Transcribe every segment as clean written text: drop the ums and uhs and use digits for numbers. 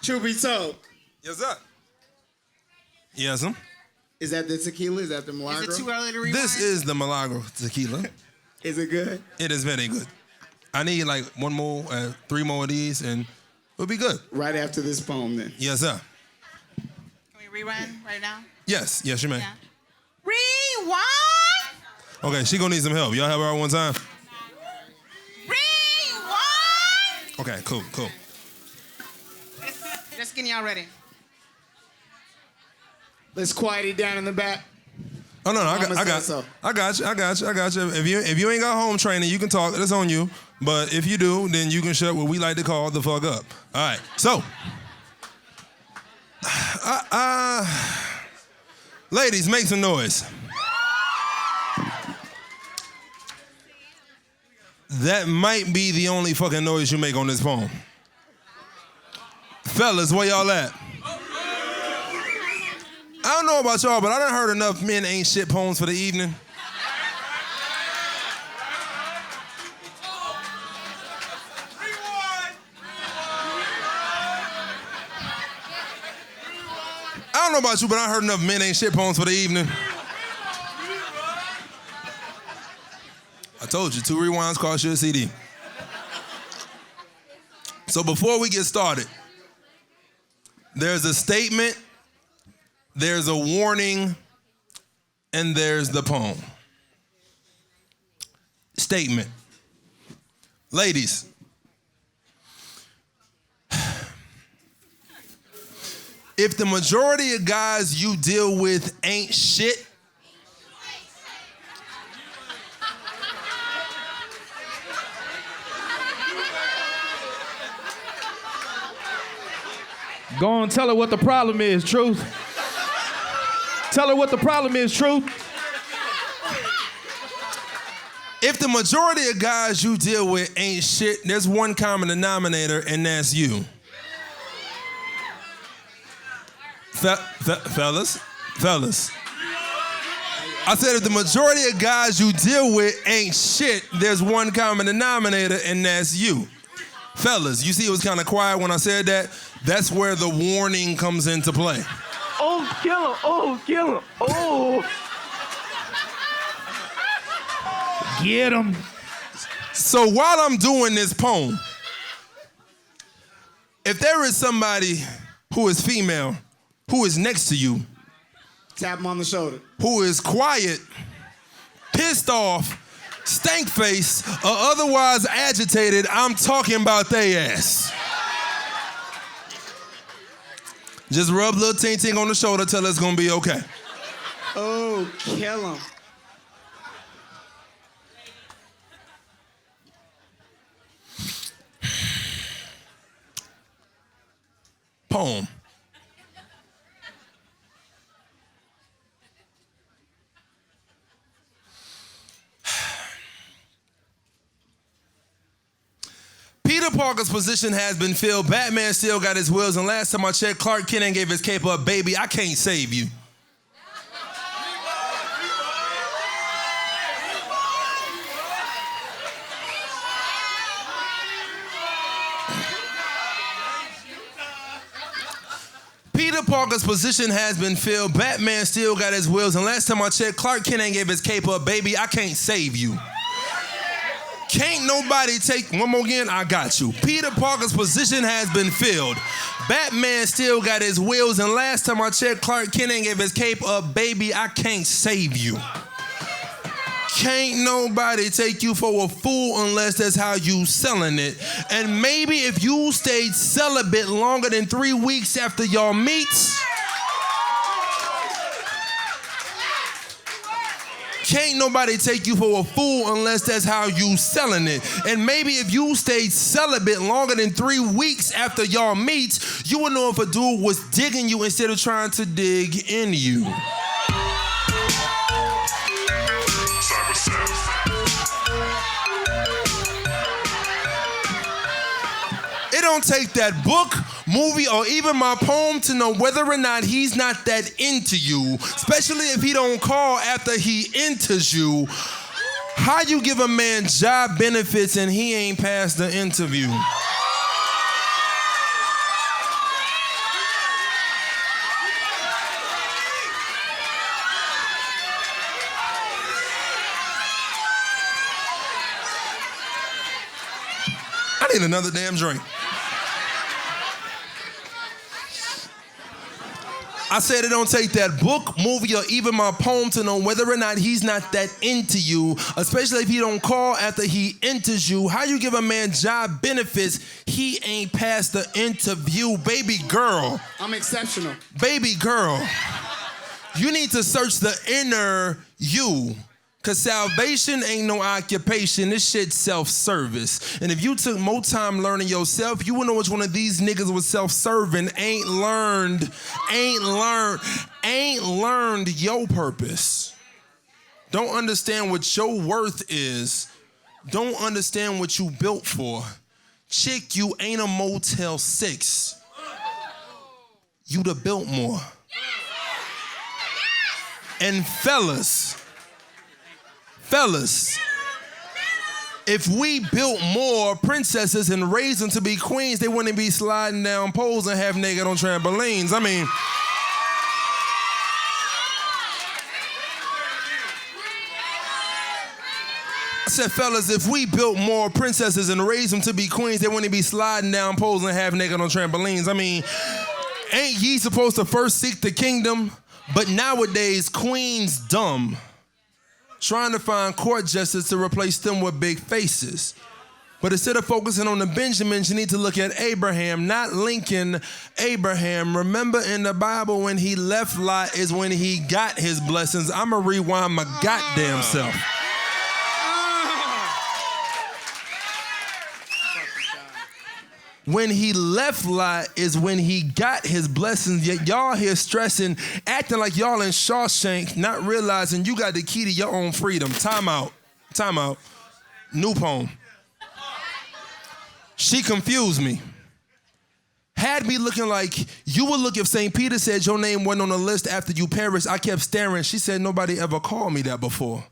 Truth be told, Yes, sir. Yes, sir. is that the tequila? Is that the Is Milagro? it too early to rewind? This is the Milagro tequila. Is it good? It is very good. I need like one more, 3 more of these, and we'll be good. Right after this poem, then. Yes, sir. Can we rerun right now? Yes, yes, you may. Yeah. Rewind! Okay, she gonna need some help. Y'all have her out one time? Rewind! Okay, cool. Just getting y'all ready. Let's quiet it down in the back. Oh no, I Mama got said so. you. If you ain't got home training, you can talk. That's on you. But if you do, then you can shut what we like to call the fuck up. All right. So, ladies, make some noise. That might be the only fucking noise you make on this phone. Fellas, where y'all at? I don't know about y'all, but I done heard enough men ain't shit poems for the evening. I don't know about you, but I heard enough men ain't shit poems for the evening. I told you, 2 rewinds cost you a CD. So before we get started, there's a statement, there's a warning, and there's the poem. Statement. Ladies, if the majority of guys you deal with ain't shit, Go and tell her what the problem is, Truth. Tell her what the problem is, Truth. if the majority of guys you deal with ain't shit, there's one common denominator, and that's you. Fellas. I said if the majority of guys you deal with ain't shit, there's one common denominator, and that's you. Fellas, you see it was kind of quiet when I said that? That's where the warning comes into play. Oh, kill him. Oh, kill him. Oh. Get him. So while I'm doing this poem, if there is somebody who is female, who is next to you, Tap him on the shoulder. who is quiet, pissed off, stank face, or otherwise agitated, I'm talking about they ass. Just rub little ting-ting on the shoulder, tell her it's gonna be okay. Oh, kill him. Poem. Peter Parker's position has been filled. Batman still got his wheels, and last time I checked, Clark Kent ain't gave his cape up. Baby, I can't save you. Peter Parker's position has been filled. Batman still got his wheels, and last time I checked, Clark Kent ain't gave his cape up. Baby, I can't save you. Can't nobody take, one more again, I got you. Peter Parker's position has been filled. Batman still got his wheels, and last time I checked, Clark Kent ain't gave his cape up. Baby, I can't save you. Can't nobody take you for a fool unless that's how you selling it. And maybe if you stayed celibate longer than 3 weeks after y'all meets, can't nobody take you for a fool unless that's how you selling it. And maybe if you stayed celibate longer than 3 weeks after y'all meets, you would know if a dude was digging you instead of trying to dig in you. It don't take that book, movie, or even my poem to know whether or not he's not that into you, especially if he don't call after he enters you. How you give a man job benefits and he ain't passed the interview? I need another damn drink. I said it don't take that book, movie, or even my poem to know whether or not he's not that into you, especially if he don't call after he enters you. How you give a man job benefits, he ain't passed the interview. Baby girl. I'm exceptional. Baby girl. You need to search the inner you. Cause salvation ain't no occupation, this shit's self-service. And if you took more time learning yourself, you would know which one of these niggas was self-serving, ain't learned your purpose. Don't understand what your worth is. Don't understand what you built for. Chick, you ain't a Motel 6. You the Biltmore. And fellas, if we built more princesses and raised them to be queens, they wouldn't be sliding down poles and half naked on trampolines. I mean, I said, fellas, if we built more princesses and raised them to be queens, they wouldn't be sliding down poles and half naked on trampolines. I mean, ain't ye supposed to first seek the kingdom? But nowadays, queens dumb. Trying to find court justice to replace them with big faces. But instead of focusing on the Benjamins, you need to look at Abraham, not Lincoln, Abraham. Remember in the Bible when he left Lot is when he got his blessings. I'ma rewind my goddamn self. When he left Lot is when he got his blessings. Yet y'all here stressing, acting like y'all in Shawshank, not realizing you got the key to your own freedom. Time out. New poem. She confused me. Had me looking like you would look if St. Peter said your name wasn't on the list after you perished. I kept staring. She said nobody ever called me that before.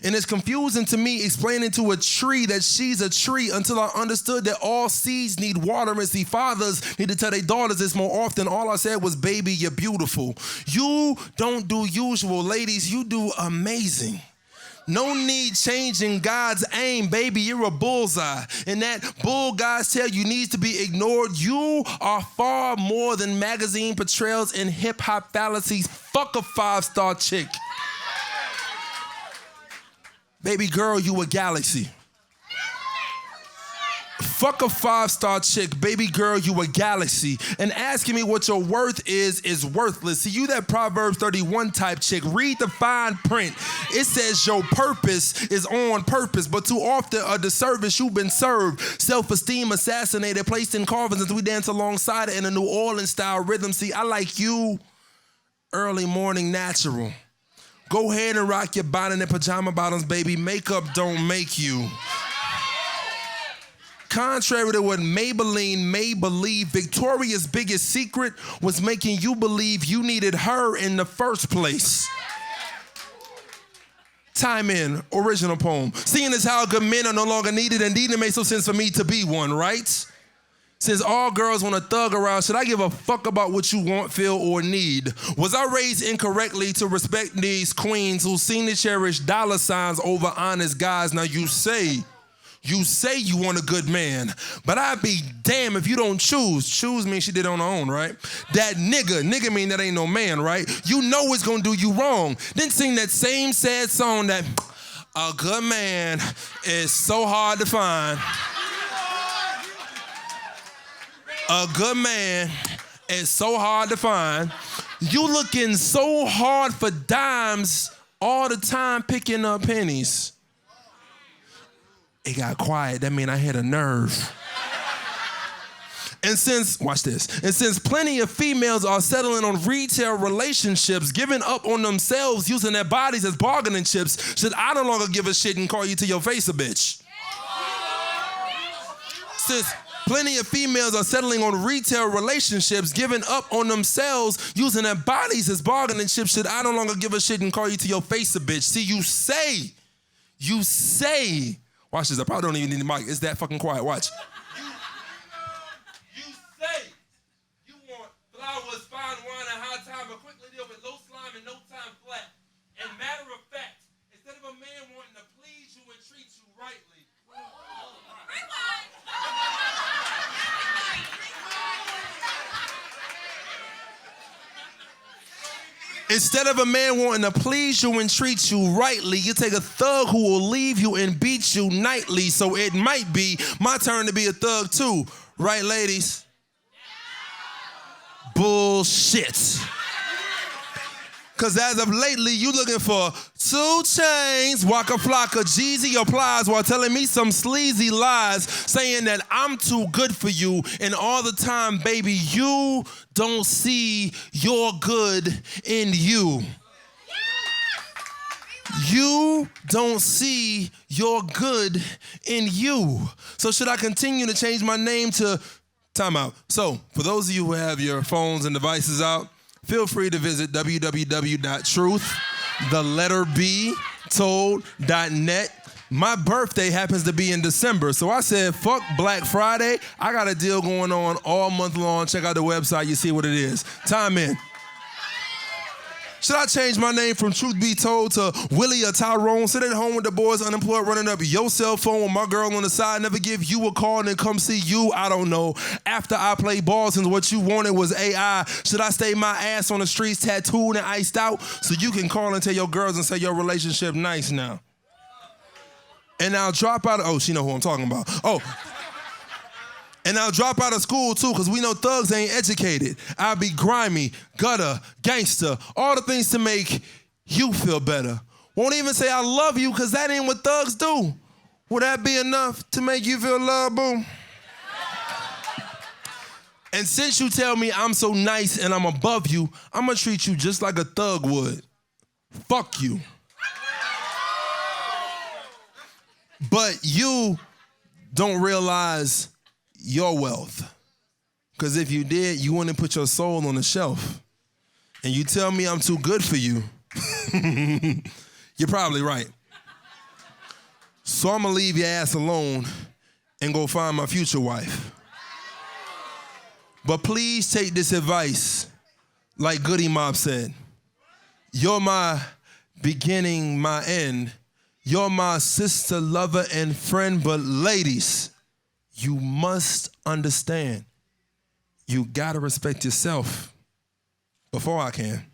And it's confusing to me explaining to a tree that she's a tree until I understood that all seeds need water and see fathers need to tell their daughters this more often. All I said was, baby, you're beautiful. You don't do usual, ladies, you do amazing. No need changing God's aim, baby, you're a bullseye. And that bull guys tell you needs to be ignored. You are far more than magazine portrayals and hip hop fallacies. Fuck a 5-star chick. Baby girl, you a galaxy. Fuck a 5-star chick. Baby girl, you a galaxy. And asking me what your worth is worthless. See, you that Proverbs 31 type chick. Read the fine print. It says your purpose is on purpose, but too often a disservice you've been served. Self-esteem assassinated, placed in coffins as we dance alongside it in a New Orleans style rhythm. See, I like you early morning natural. Go ahead and rock your bonnet and pajama bottoms, baby. Makeup don't make you. Contrary to what Maybelline may believe, Victoria's biggest secret was making you believe you needed her in the first place. Time in, original poem. Seeing as how good men are no longer needed, indeed it makes no sense for me to be one, right? Since all girls want to thug around, should I give a fuck about what you want, feel, or need? Was I raised incorrectly to respect these queens who seem to cherish dollar signs over honest guys? Now you say you want a good man, but I'd be damn if you don't choose. Choose means she did it on her own, right? That nigga mean that ain't no man, right? You know it's gonna do you wrong. Then sing that same sad song that a good man is so hard to find. A good man is so hard to find. You looking so hard for dimes all the time picking up pennies. It got quiet. That mean I hit a nerve. And since plenty of females are settling on retail relationships, giving up on themselves, using their bodies as bargaining chips, should I no longer give a shit and call you to your face a bitch? Since plenty of females are settling on retail relationships, giving up on themselves, using their bodies as bargaining chips, should I no longer give a shit and call you to your face a bitch? See, you say, watch this, I probably don't even need the mic, it's that fucking quiet, watch. You say you want flowers, fine wine, and high time, but quickly deal with low slime and no time flat. And matter of fact, instead of a man wanting to please you and treat you rightly, Instead of a man wanting to please you and treat you rightly, you take a thug who will leave you and beat you nightly. So it might be my turn to be a thug too. Right, ladies? Bullshit. Cause as of lately, you looking for 2 Chainz, Waka Flocka, Jeezy, or Plies while telling me some sleazy lies, saying that I'm too good for you, and all the time, baby, you don't see your good in you. You don't see your good in you. So should I continue to change my name to Timeout? So for those of you who have your phones and devices out, feel free to visit www.truth.told.net. My birthday happens to be in December, so I said, fuck Black Friday. I got a deal going on all month long. Check out the website, you see what it is. Time in. Should I change my name from Truth Be Told to Willie or Tyrone? Sit at home with the boys unemployed, running up your cell phone with my girl on the side, never give you a call and then come see you? I don't know. After I play ball, since what you wanted was AI, should I stay my ass on the streets tattooed and iced out so you can call and tell your girls and say your relationship nice now? And I'll drop out of, oh, she know who I'm talking about. Oh. And I'll drop out of school too, because we know thugs ain't educated. I'll be grimy, gutter, gangster, all the things to make you feel better. Won't even say I love you, because that ain't what thugs do. Would that be enough to make you feel loved, boo? And since you tell me I'm so nice and I'm above you, I'm gonna treat you just like a thug would. Fuck you. But you don't realize your wealth. Because if you did, you wouldn't put your soul on the shelf. And you tell me I'm too good for you. You're probably right. So I'm gonna leave your ass alone and go find my future wife. But please take this advice, like Goody Mob said. You're my beginning, my end. You're my sister, lover, and friend. But ladies, you must understand, you gotta respect yourself before I can.